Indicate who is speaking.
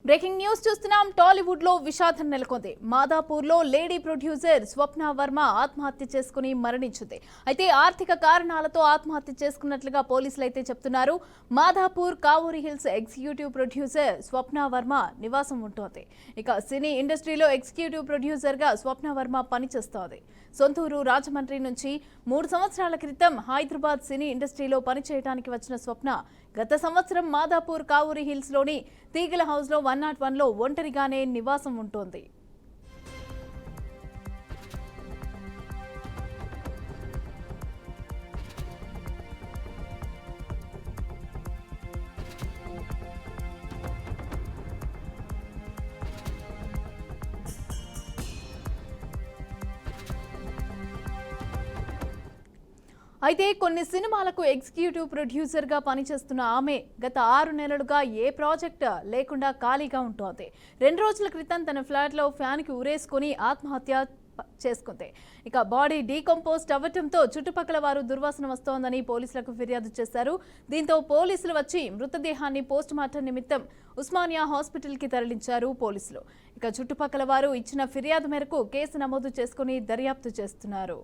Speaker 1: Breaking news చూస్తున్నాం. టాలీవుడ్ లో విషాదం నెలకొంది. మాదాపూర్ లో లేడీ ప్రొడ్యూసర్ స్వప్న వర్మ ఆత్మహత్య చేసుకుని మరణించింది. అయితే ఆర్థిక కారణాలతో ఆత్మహత్య చేసుకున్నట్లుగా పోలీసులు అయితే చెప్తున్నారు. Madhapur Kavuri hills executive producer Swapna Varma నివాసం ఉంటుంది. ఇక సినీ ఇండస్ట్రీలో ఎగ్జిక్యూటివ్ ప్రొడ్యూసర్ గా స్వప్న వర్మ పనిచేస్తోంది. సొంతూరు రాజమండ్రి నుంచి 3 సంవత్సరాల క్రితం హైదరాబాద్ సినీ ఇండస్ట్రీలో పనిచేయడానికి వచ్చిన స్వప్న గత సంవత్సరం మాదాపూర్ కావూరి హిల్స్ లోని తీగల హౌస్ లో 101 లో ఒంటరిగానే నివాసం ఉంటోంది. అయితే కొన్ని సినిమాలకు ఎగ్జిక్యూటివ్ ప్రొడ్యూసర్ గా పనిచేస్తున్న ఆమె గత 6 నెలలుగా ఏ ప్రాజెక్ట్ లేకుండా ఖాళీగా ఉంటోంది. 2 రోజుల క్రితం తన ఫ్లాట్ లో ఫ్యాన్ కి ఉరేసుకుని ఆత్మహత్య చేసుకుంది. ఇక బాడీ డీకంపోస్ట్ అవ్వటంతో చుట్టుపక్కల వారు దుర్వాసన వస్తోందని పోలీసులకు ఫిర్యాదు చేశారు. దీంతో పోలీసులు వచ్చి మృతదేహాన్ని పోస్ట్ మార్టం నిమిత్తం ఉస్మానియా హాస్పిటల్ కి తరలించారు పోలీసులు. ఇక చుట్టుపక్కల వారు ఇచ్చిన ఫిర్యాదు మేరకు కేసు నమోదు చేసుకుని దర్యాప్తు చేస్తున్నారు.